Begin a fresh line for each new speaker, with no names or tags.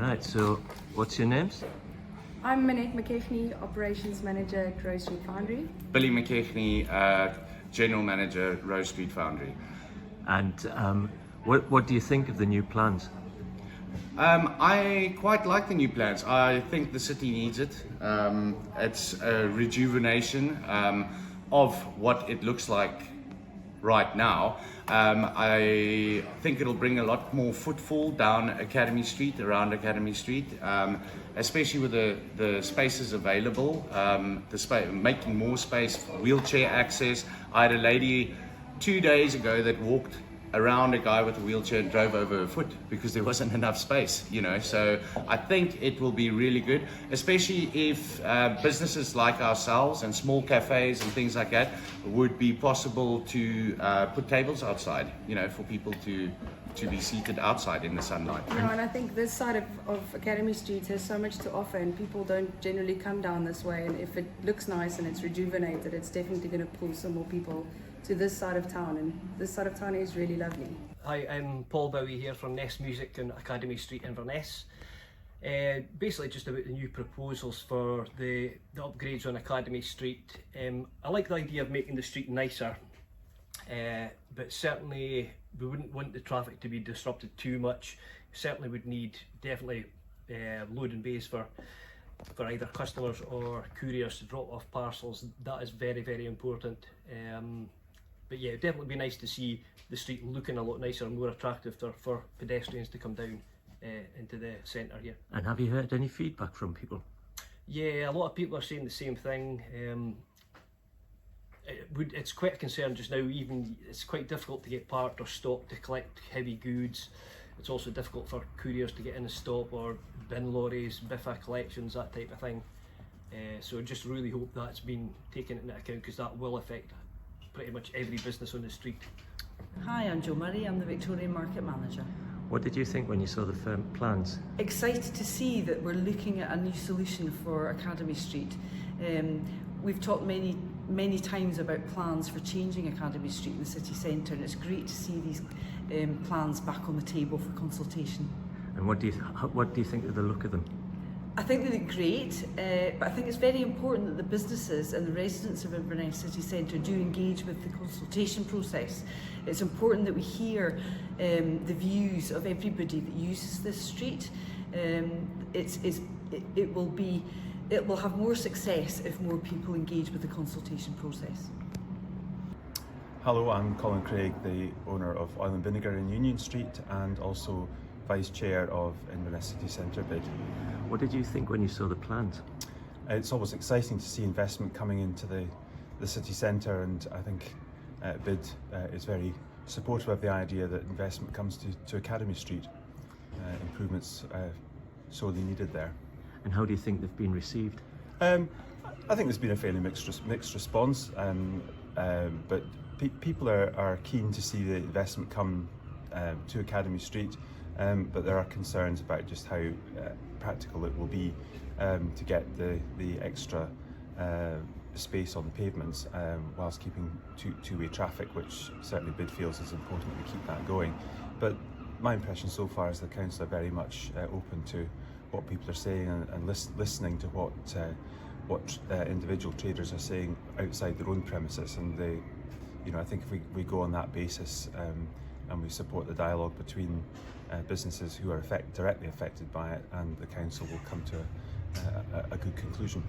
Right, so what's your names?
I'm Minette McKechnie, Operations Manager at Rose Street Foundry.
Billy McKechnie, General Manager, Rose Street Foundry.
And what do you think of the new plans?
I quite like the new plans. I think the city needs it. It's a rejuvenation of what it looks like right now. I think it'll bring a lot more footfall down Academy Street, around Academy Street, especially with the spaces available, making more space, wheelchair access. I had a lady 2 days ago that walked around a guy with a wheelchair and drove over her foot because there wasn't enough space, so I think it will be really good, especially if businesses like ourselves and small cafes and things like that would be possible to put tables outside, for people to be seated outside in the sunlight.
And I think this side of Academy Street has so much to offer, and people don't generally come down this way, and if it looks nice and it's rejuvenated, it's definitely going to pull some more people to this side of town, and this side of town is really lovely.
Hi, I'm Paul Bowie here from Nest Music on Academy Street, Inverness. Basically just about the new proposals for the upgrades on Academy Street. I like the idea of making the street nicer, but certainly we wouldn't want the traffic to be disrupted too much. Certainly would need definitely loading bays for either customers or couriers to drop off parcels. That is very, very important. But yeah, it'd definitely be nice to see the street looking a lot nicer and more attractive for pedestrians to come down into the centre here.
And have you heard any feedback from people?
Yeah, a lot of people are saying the same thing. It's quite a concern just now. Even it's quite difficult to get parked or stopped to collect heavy goods. It's also difficult for couriers to get in and stop, or bin lorries, biffa collections, that type of thing. So I just really hope that's been taken into account, because that will affect pretty much every business on the street.
Hi, I'm Jo Murray, I'm the Victorian Market Manager.
What did you think when you saw the firm plans?
Excited to see that we're looking at a new solution for Academy Street. We've talked many times about plans for changing Academy Street in the city centre, and it's great to see these plans back on the table for consultation.
And what do you think of the look of them?
I think they look great, but I think it's very important that the businesses and the residents of Inverness City Centre do engage with the consultation process. It's important that we hear the views of everybody that uses this street. It will have more success if more people engage with the consultation process.
Hello, I'm Colin Craig, the owner of Oil and Vinegar in Union Street and also Vice Chair of Inverness City Centre bid.
What did you think when you saw the plans?
It's always exciting to see investment coming into the city centre, and I think bid is very supportive of the idea that investment comes to Academy Street. Improvements sorely needed there.
And how do you think they've been received?
I think there's been a fairly mixed response, but people are keen to see the investment come to Academy Street, but there are concerns about just how practical it will be to get the extra space on the pavements whilst keeping two-way traffic, which certainly bid feels is important that we keep that going. But my impression so far is the council are very much open to what people are saying and listening to what individual traders are saying outside their own premises, and I think if we go on that basis and we support the dialogue between businesses who are directly affected by it and the council, will come to a good conclusion.